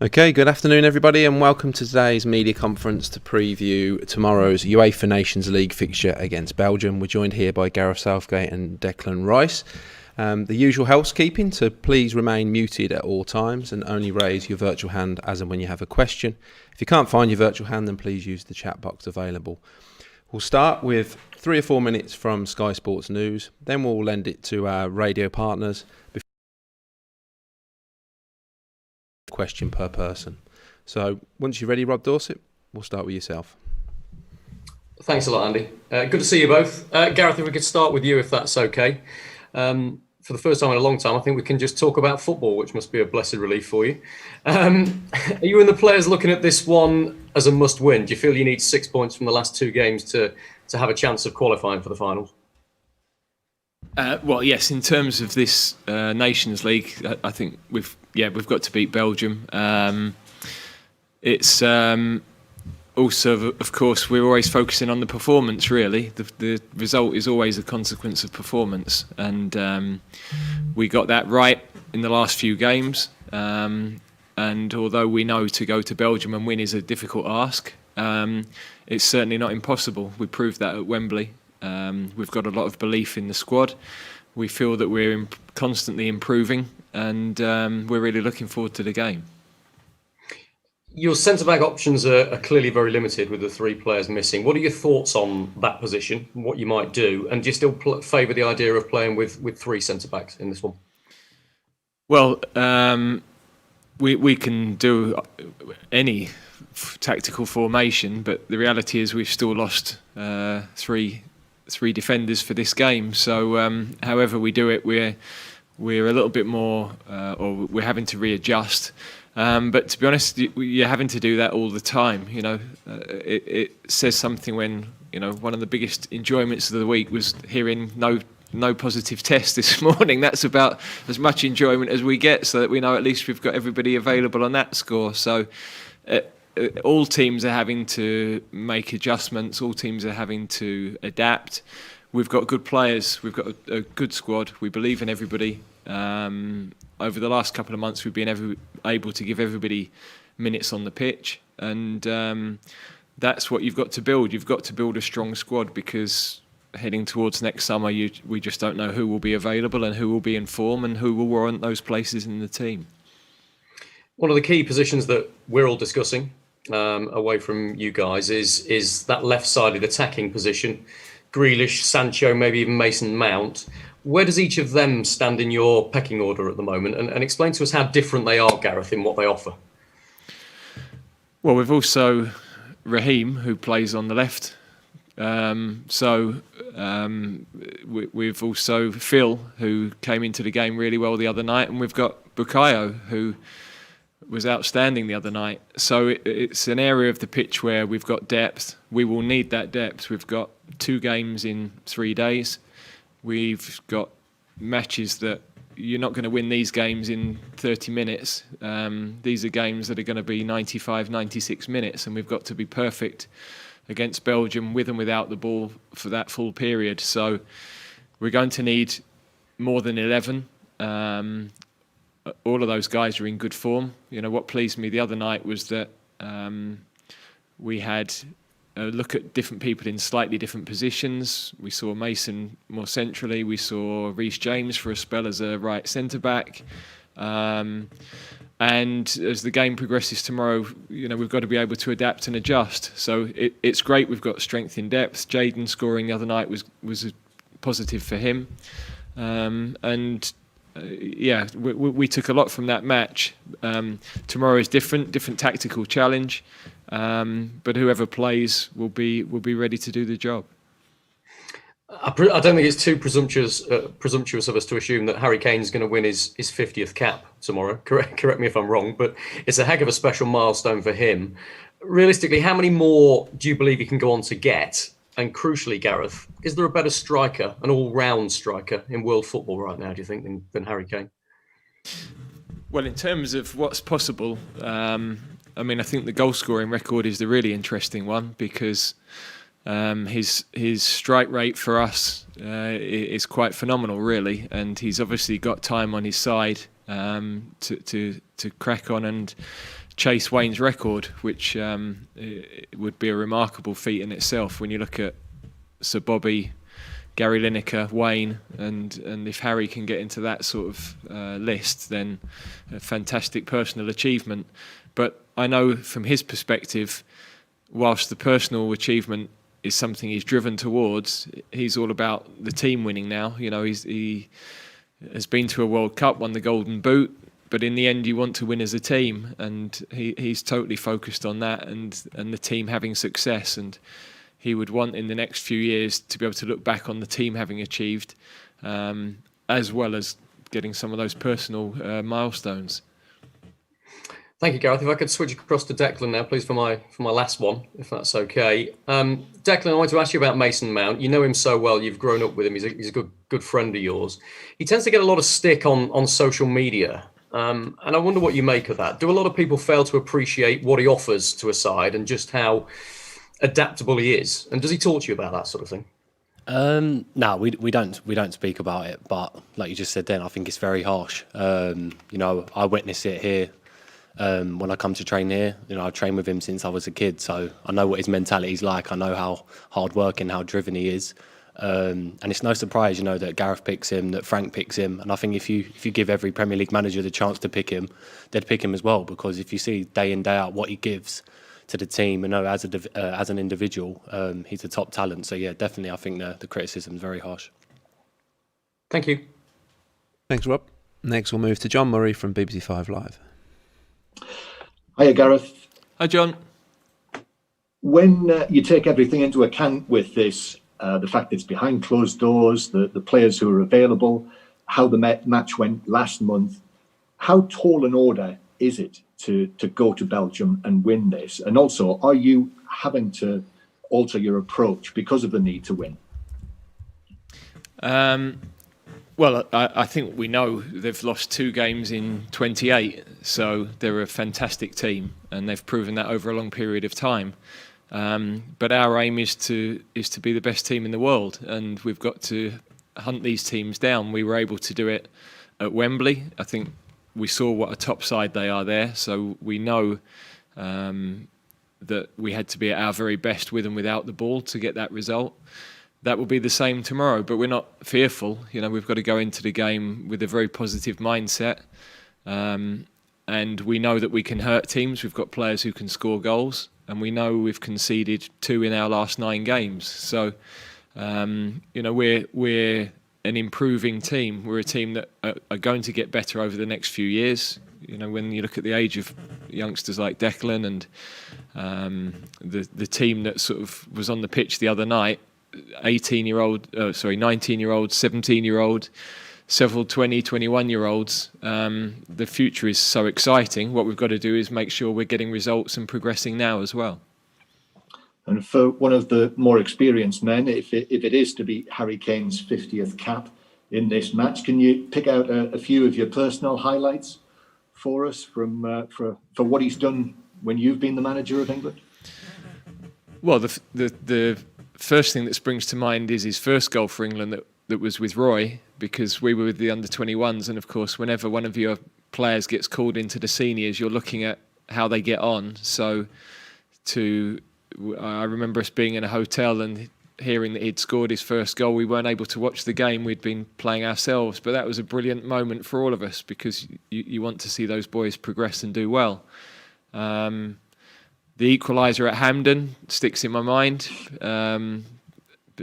Okay, good afternoon everybody and welcome to today's media conference to preview tomorrow's UEFA Nations League fixture against Belgium. We're joined here by Gareth, Southgate and Declan Rice. The usual housekeeping, so please remain muted at all times and only raise your virtual hand as and when you have a question. If you can't find your virtual hand, then please use the chat box available. We'll start with 3 or 4 minutes from Sky Sports News, then we'll lend it to our radio partners. Question per person. So once you're ready, Rob Dorset, we'll start with yourself. Thanks a lot, Andy. Good to see you both. Gareth, if we could start with you, if that's okay. For the first time in a long time, I think we can just talk about football, which must be a blessed relief for you. Are you and the players looking at this one as a must-win? Do you feel you need 6 points from the last 2 games to have a chance of qualifying for the finals? Well, yes. In terms of this Nations League, I think we've got to beat Belgium. It's also, of course, we're always focusing on the performance. Really, the result is always a consequence of performance, and we got that right in the last few games. And although we know to go to Belgium and win is a difficult ask, it's certainly not impossible. We proved that at Wembley. We've got a lot of belief in the squad. We feel that we're constantly improving, and we're really looking forward to the game. Your centre-back options are clearly very limited with the 3 players missing. What are your thoughts on that position, what you might do, and do you still favour the idea of playing with 3 centre-backs in this one? Well, we can do any tactical formation, but the reality is we've still lost three defenders for this game. So however we do it, we're a little bit more, or we're having to readjust. But to be honest, you're having to do that all the time. You know, it says something when, you know, one of the biggest enjoyments of the week was hearing no positive test this morning. That's about as much enjoyment as we get, so that we know at least we've got everybody available on that score. So all teams are having to make adjustments. All teams are having to adapt. We've got good players. We've got a good squad. We believe in everybody. Over the last couple of months, we've been able to give everybody minutes on the pitch, and that's what you've got to build. You've got to build a strong squad, because heading towards next summer, we just don't know who will be available and who will be in form and who will warrant those places in the team. One of the key positions that we're all discussing, away from you guys, is that left-sided attacking position. Grealish, Sancho, maybe even Mason Mount. Where does each of them stand in your pecking order at the moment? And explain to us how different they are, Gareth, in what they offer. Well, we've also Raheem, who plays on the left. We've also Phil, who came into the game really well the other night, and we've got Bukayo, who was outstanding the other night. So it's an area of the pitch where we've got depth. We will need that depth. We've got 2 games in 3 days. We've got matches that you're not going to win these games in 30 minutes. These are games that are going to be 95, 96 minutes, and we've got to be perfect against Belgium with and without the ball for that full period. So we're going to need more than 11. All of those guys are in good form. You know, what pleased me the other night was that we had a look at different people in slightly different positions. We saw Mason more centrally. We saw Reece James for a spell as a right centre-back. And as the game progresses tomorrow, you know, we've got to be able to adapt and adjust. So it's great. We've got strength in depth. Jayden scoring the other night was a positive for him. We took a lot from that match. Tomorrow is different tactical challenge, but whoever plays will be ready to do the job. I don't think it's too presumptuous of us to assume that Harry Kane's going to win his 50th cap tomorrow. Correct me if I'm wrong, but it's a heck of a special milestone for him. Realistically, how many more do you believe he can go on to get? And crucially, Gareth, is there a better striker, an all-round striker in world football right now, do you think, than Harry Kane? Well, in terms of what's possible, I think the goal-scoring record is the really interesting one, because his strike rate for us is quite phenomenal, really, and he's obviously got time on his side to crack on and chase Wayne's record, which it would be a remarkable feat in itself when you look at Sir Bobby, Gary Lineker, Wayne, and if Harry can get into that sort of list, then a fantastic personal achievement. But I know from his perspective, whilst the personal achievement is something he's driven towards, he's all about the team winning now. You know, he has been to a World Cup, won the Golden Boot, but in the end you want to win as a team, and he's totally focused on that and the team having success. And he would want in the next few years to be able to look back on the team having achieved, as well as getting some of those personal milestones. Thank you, Gareth. If I could switch across to Declan now, please, for my last one, if that's okay. Declan, I want to ask you about Mason Mount. You know him so well. You've grown up with him. He's a good friend of yours. He tends to get a lot of stick on social media, and I wonder what you make of that. Do a lot of people fail to appreciate what he offers to a side and just how adaptable he is? And does he talk to you about that sort of thing? No, we don't speak about it. But like you just said, then I think it's very harsh. You know, I witness it here. When I come to train here, you know, I've trained with him since I was a kid, so I know what his mentality's like. I know how hard working, how driven he is, and it's no surprise, you know, that Gareth picks him, that Frank picks him, and I think if you give every Premier League manager the chance to pick him, they'd pick him as well, because if you see day in day out what he gives to the team, you know, as an individual, he's a top talent. So yeah, definitely, I think the criticism is very harsh. Thank you. Thanks, Rob. Next, we'll move to John Murray from BBC 5 Live. Hiya, Gareth. Hi, John. When you take everything into account with this, the fact that it's behind closed doors, the players who are available, how the match went last month, how tall an order is it to go to Belgium and win this? And also, are you having to alter your approach because of the need to win? Well, I think we know they've lost 2 games in 28, so they're a fantastic team, and they've proven that over a long period of time. But our aim is to be the best team in the world, and we've got to hunt these teams down. We were able to do it at Wembley. I think we saw what a top side they are there, so we know that we had to be at our very best with and without the ball to get that result. That will be the same tomorrow, but we're not fearful. You know, we've got to go into the game with a very positive mindset, and we know that we can hurt teams. We've got players who can score goals, and we know we've conceded 2 in our last 9 games. So, you know, we're an improving team. We're a team that are going to get better over the next few years. You know, when you look at the age of youngsters like Declan and the team that sort of was on the pitch the other night, 19-year-old, 17-year-old, several 20, 21-year-olds. The future is so exciting. What we've got to do is make sure we're getting results and progressing now as well. And for one of the more experienced men, if it is to be Harry Kane's 50th cap in this match, can you pick out a few of your personal highlights for us from for what he's done when you've been the manager of England? Well, the first thing that springs to mind is his first goal for England that was with Roy, because we were with the under-21s, and of course whenever one of your players gets called into the seniors, you're looking at how they get on. So I remember us being in a hotel and hearing that he'd scored his first goal. We weren't able to watch the game, we'd been playing ourselves, but that was a brilliant moment for all of us, because you want to see those boys progress and do well. The equaliser at Hampden sticks in my mind.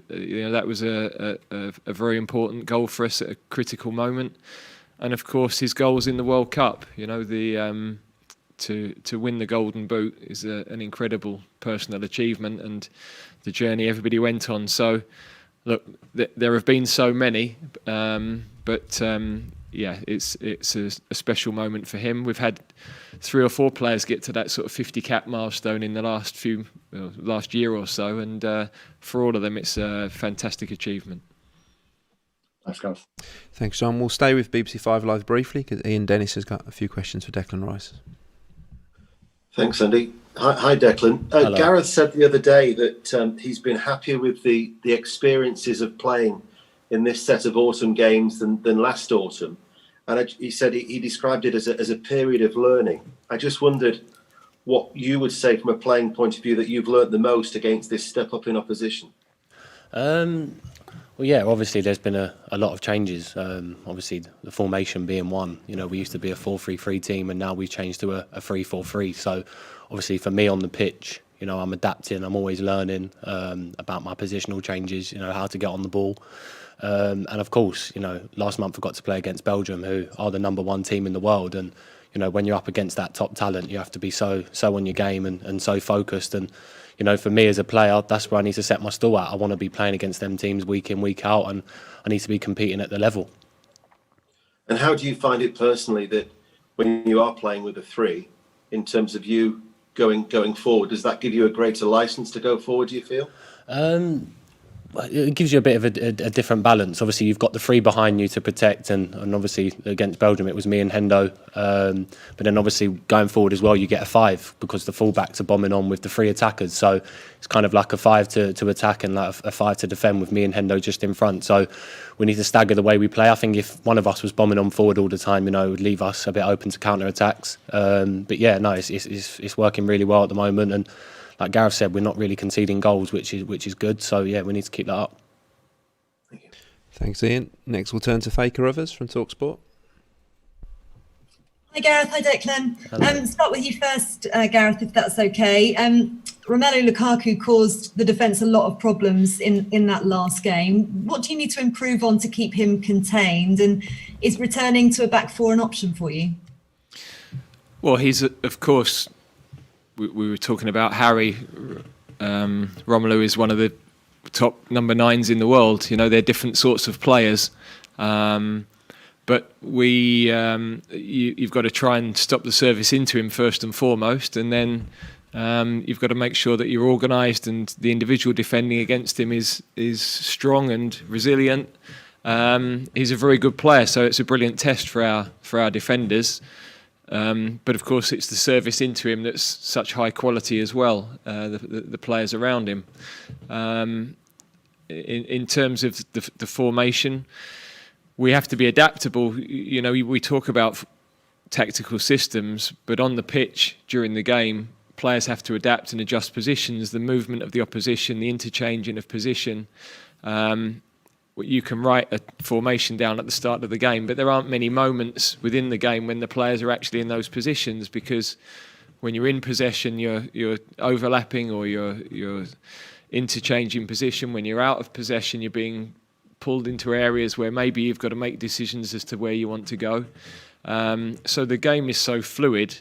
You know, that was a very important goal for us at a critical moment, and of course his goals in the World Cup. You know, to win the Golden Boot is an incredible personal achievement, and the journey everybody went on. So, look, there have been so many, but yeah, it's a special moment for him. We've had 3 or 4 players get to that sort of 50 cap milestone in the last year or so, and for all of them, it's a fantastic achievement. Thanks, Gareth. Thanks, John. We'll stay with BBC 5 Live briefly, because Ian Dennis has got a few questions for Declan Rice. Thanks, Andy. Hi, Declan. Gareth said the other day that he's been happier with the experiences of playing in this set of autumn games than last autumn. and he said he described it as a period of learning. I just wondered what you would say from a playing point of view that you've learnt the most against this step up in opposition. Well, yeah, obviously there's been a lot of changes. Obviously the formation being one. We used to be a 4-3-3 team, and now we've changed to a 3-4-3. So obviously for me on the pitch, I'm adapting. I'm always learning about my positional changes. How to get on the ball. And of course, last month I got to play against Belgium, who are the number one team in the world. And when you're up against that top talent, you have to be so on your game and so focused. And for me as a player, that's where I need to set my stall at. I want to be playing against them teams week in, week out, and I need to be competing at the level. And how do you find it personally that when you are playing with a three, in terms of you going forward, does that give you a greater license to go forward, do you feel? It gives you a bit of a different balance. Obviously, you've got the three behind you to protect, and obviously against Belgium it was me and Hendo. But then obviously going forward as well, you get a five because the fullbacks are bombing on with the three attackers. So it's kind of like a five to attack and like a five to defend with me and Hendo just in front. So we need to stagger the way we play. I think if one of us was bombing on forward all the time, it would leave us a bit open to counter attacks. But yeah, no, it's working really well at the moment. And like Gareth said, we're not really conceding goals, which is good. So yeah, we need to keep that up. Thank you. Thanks, Ian. Next, we'll turn to Faker Others from TalkSport. Hi, Gareth. Hi, Declan. Start with you first, Gareth, if that's okay. Romelu Lukaku caused the defence a lot of problems in that last game. What do you need to improve on to keep him contained? And is returning to a back four an option for you? Well, he's, of course, we were talking about Harry. Romelu is one of the top number 9s in the world. They're different sorts of players. But you've got to try and stop the service into him first and foremost, and then you've got to make sure that you're organised and the individual defending against him is strong and resilient. He's a very good player, so it's a brilliant test for our defenders. But of course, it's the service into him that's such high quality as well. The players around him. In terms of the formation, we have to be adaptable. We talk about tactical systems, but on the pitch during the game, players have to adapt and adjust positions, the movement of the opposition, the interchanging of position. You can write a formation down at the start of the game, but there aren't many moments within the game when the players are actually in those positions, because when you're in possession, you're overlapping or you're interchanging position. When you're out of possession, you're being pulled into areas where maybe you've got to make decisions as to where you want to go. So the game is so fluid.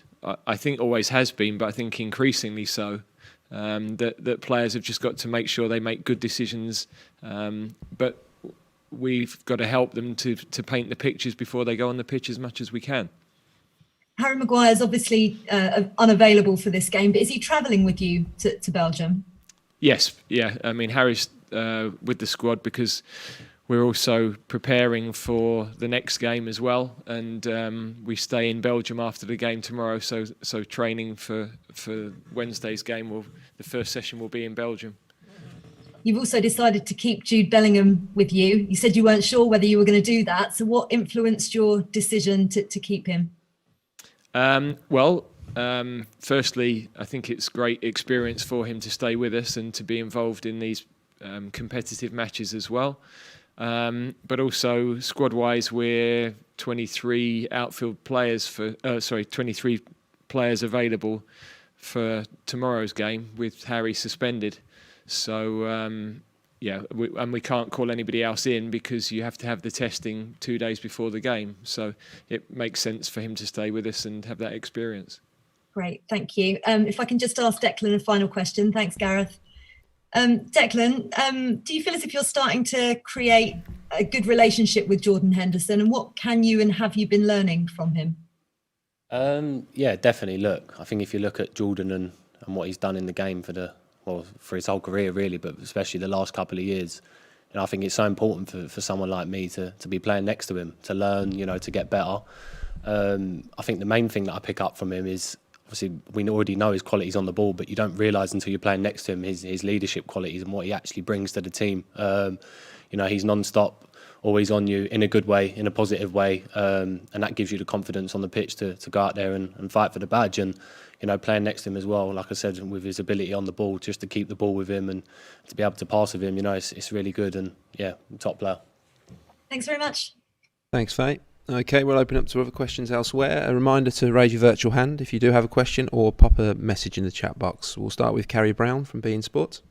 I think always has been, but I think increasingly so. That players have just got to make sure they make good decisions. But we've got to help them to paint the pictures before they go on the pitch as much as we can. Harry Maguire is obviously unavailable for this game, but is he travelling with you to Belgium? Yes, yeah. I mean, Harry's with the squad because we're also preparing for the next game as well, and we stay in Belgium after the game tomorrow. So training for Wednesday's game, the first session will be in Belgium. You've also decided to keep Jude Bellingham with you. You said you weren't sure whether you were going to do that. So what influenced your decision to keep him? Firstly, I think it's great experience for him to stay with us and to be involved in these competitive matches as well. But also squad-wise, we're 23 outfield players 23 players available for tomorrow's game with Harry suspended. So, we can't call anybody else in because you have to have the testing 2 days before the game. So it makes sense for him to stay with us and have that experience. Great, thank you. If I can just ask Declan a final question. Thanks, Gareth. Declan, do you feel as if you're starting to create a good relationship with Jordan Henderson, and what can you and have you been learning from him? Yeah, definitely. Look, I think if you look at Jordan and what he's done in the game for his whole career really, but especially the last couple of years, I think it's so important for someone like me to be playing next to him, to learn, to get better. I think the main thing that I pick up from him is, obviously we already know his qualities on the ball, but you don't realise until you're playing next to him his leadership qualities and what he actually brings to the team. He's non-stop always on you in a good way, in a positive way, and that gives you the confidence on the pitch to go out there and fight for the badge. And playing next to him as well, like I said, with his ability on the ball, just to keep the ball with him and to be able to pass with him, it's really good. And yeah, top player. Thanks very much. Thanks, Faye. Okay, we'll open up to other questions elsewhere. A reminder to raise your virtual hand if you do have a question, or pop a message in the chat box. We'll start with Carrie Brown from beIN Sports.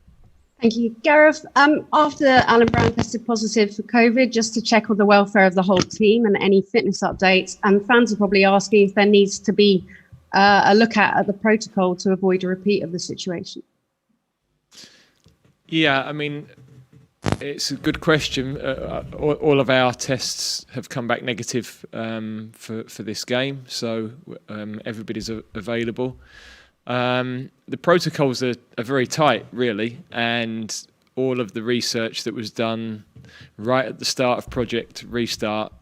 Thank you. Gareth, after Alan Brown tested positive for COVID, just to check on the welfare of the whole team and any fitness updates, and fans are probably asking if there needs to be a look at the protocol to avoid a repeat of the situation. Yeah, I mean, it's a good question. All of our tests have come back negative for this game, so everybody's available. The protocols are very tight, really, and all of the research that was done right at the start of Project Restart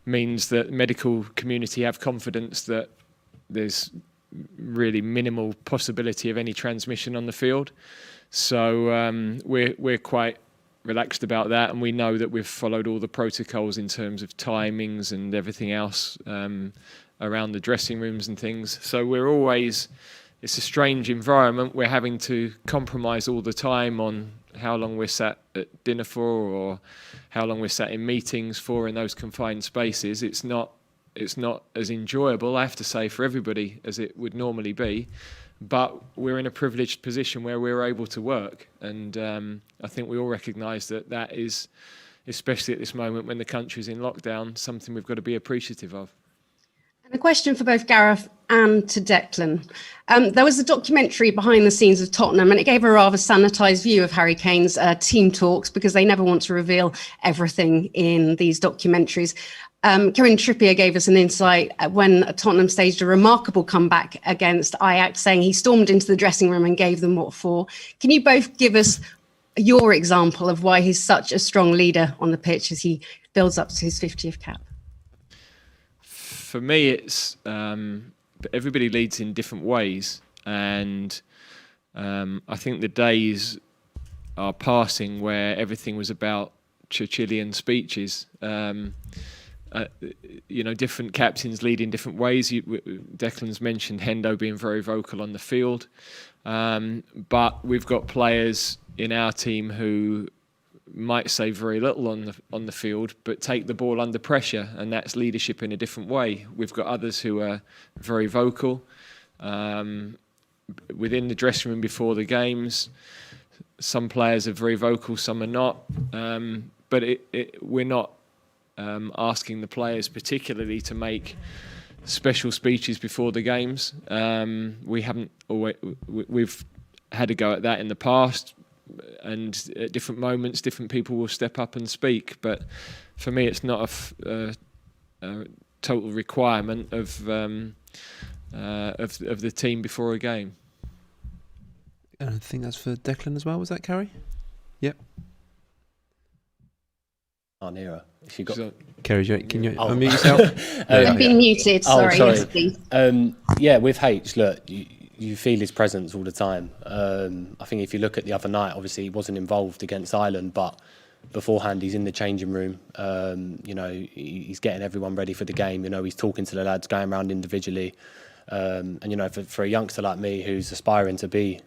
means that the medical community have confidence that there's really minimal possibility of any transmission on the field. So we're quite relaxed about that, and we know that we've followed all the protocols in terms of timings and everything else around the dressing rooms and things. So it's a strange environment. We're having to compromise all the time on how long we're sat at dinner for, or how long we're sat in meetings for in those confined spaces. It's not as enjoyable, I have to say, for everybody as it would normally be. But we're in a privileged position where we're able to work. And I think we all recognise that is, especially at this moment when the country's in lockdown, something we've got to be appreciative of. And a question for both Gareth and to Declan. There was a documentary behind the scenes of Tottenham, and it gave a rather sanitised view of Harry Kane's team talks, because they never want to reveal everything in these documentaries. Kieran Trippier gave us an insight when Tottenham staged a remarkable comeback against Ajax, saying he stormed into the dressing room and gave them what for. Can you both give us your example of why he's such a strong leader on the pitch as he builds up to his 50th cap? For me, it's everybody leads in different ways, and I think the days are passing where everything was about Churchillian speeches. Different captains lead in different ways. Declan's mentioned Hendo being very vocal on the field, but we've got players in our team who might say very little on the field, but take the ball under pressure, and that's leadership in a different way. We've got others who are very vocal within the dressing room before the games. Some players are very vocal, some are not, but we're not asking the players particularly to make special speeches before the games. We've had a go at that in the past, and at different moments different people will step up and speak, but for me it's not a total requirement of the team before a game. I think that's for Declan as well. Was that Carrie? Yep. Can't hear her. She got... Carrie, can you unmute yourself? I've been muted. Sorry. Yes, please. With H, look, you feel his presence all the time. I think if you look at the other night, obviously he wasn't involved against Ireland, but beforehand he's in the changing room. He's getting everyone ready for the game. He's talking to the lads, going around individually. For a youngster like me who's aspiring to be,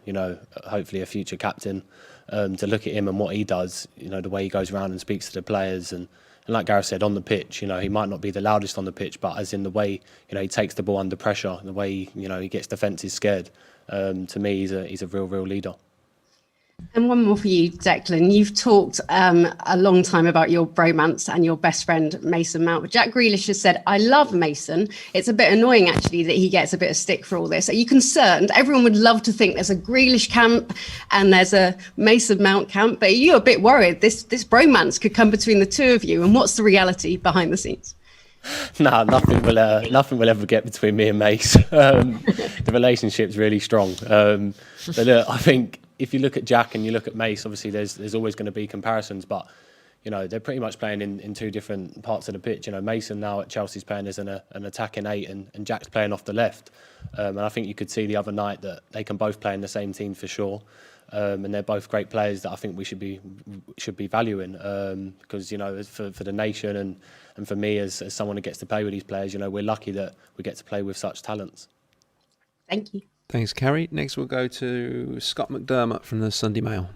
hopefully a future captain, to look at him and what he does, the way he goes around and speaks to the players, and like Gareth said, on the pitch, he might not be the loudest on the pitch, but as in the way, he takes the ball under pressure, the way, he gets defences scared. To me, he's a real leader. And one more for you, Declan. You've talked a long time about your bromance and your best friend, Mason Mount. But Jack Grealish has said, I love Mason. It's a bit annoying, actually, that he gets a bit of stick for all this. Are you concerned? Everyone would love to think there's a Grealish camp and there's a Mason Mount camp, but are you a bit worried this bromance could come between the two of you? And what's the reality behind the scenes? No, nothing will ever get between me and Mace. The relationship's really strong. But look, I think if you look at Jack and you look at Mace, obviously there's always going to be comparisons. But they're pretty much playing in two different parts of the pitch. Mason now at Chelsea's playing as an attacking 8, and Jack's playing off the left. And I think you could see the other night that they can both play in the same team for sure. And they're both great players that I think we should be valuing, because for the nation and for me as someone who gets to play with these players, we're lucky that we get to play with such talents. Thank you. Thanks, Carrie. Next we'll go to Scott McDermott from the Sunday Mail.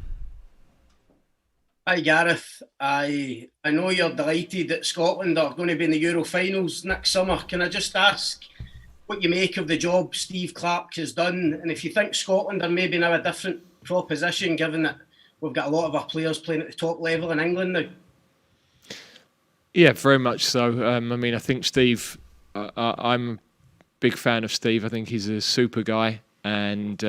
Hi Gareth, I know you're delighted that Scotland are going to be in the Euro finals next summer. Can I just ask what you make of the job Steve Clarke has done, and if you think Scotland are maybe now a different proposition, given that we've got a lot of our players playing at the top level in England now? Yeah, very much so. I think Steve, I'm a big fan of Steve. I think he's a super guy, and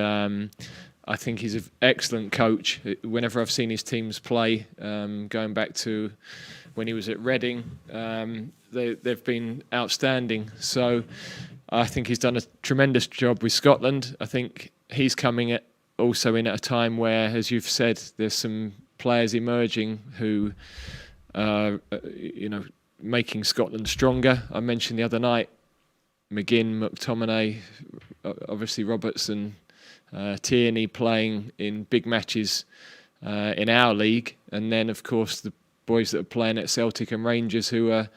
I think he's an excellent coach. Whenever I've seen his teams play, going back to when he was at Reading, they've been outstanding. So I think he's done a tremendous job with Scotland. I think he's coming at also in at a time where, as you've said, there's some players emerging who are, making Scotland stronger. I mentioned the other night, McGinn, McTominay, obviously Robertson, Tierney playing in big matches in our league, and then of course the boys that are playing at Celtic and Rangers who are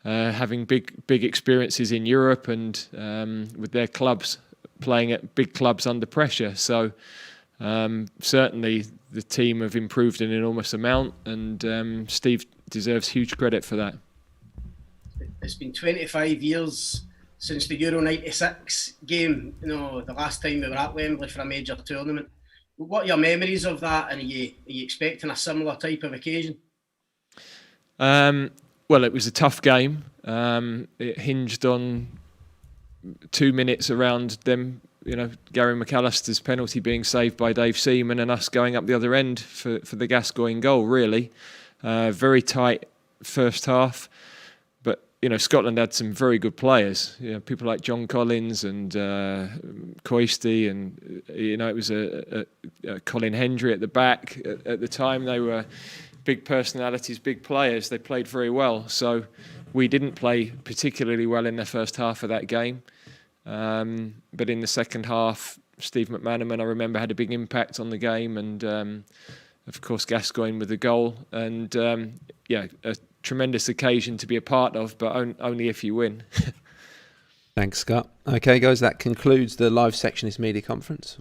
having big experiences in Europe and with their clubs playing at big clubs under pressure. So certainly the team have improved an enormous amount, and Steve deserves huge credit for that. It's been 25 years since the Euro 96 game, the last time we were at Wembley for a major tournament. What are your memories of that, and are you expecting a similar type of occasion? Well, it was a tough game. It hinged on 2 minutes around them, Gary McAllister's penalty being saved by Dave Seaman and us going up the other end for the Gascoigne goal, really. Very tight first half. But, Scotland had some very good players. People like John Collins and Coisty, and, it was a Colin Hendry at the back. At the time, they were big personalities, big players. They played very well. So we didn't play particularly well in the first half of that game. But in the second half, Steve McManaman, I remember, had a big impact on the game, and of course Gascoigne with the goal, and a tremendous occasion to be a part of, but only if you win. Thanks, Scott. Okay, guys, that concludes the live section of this media conference.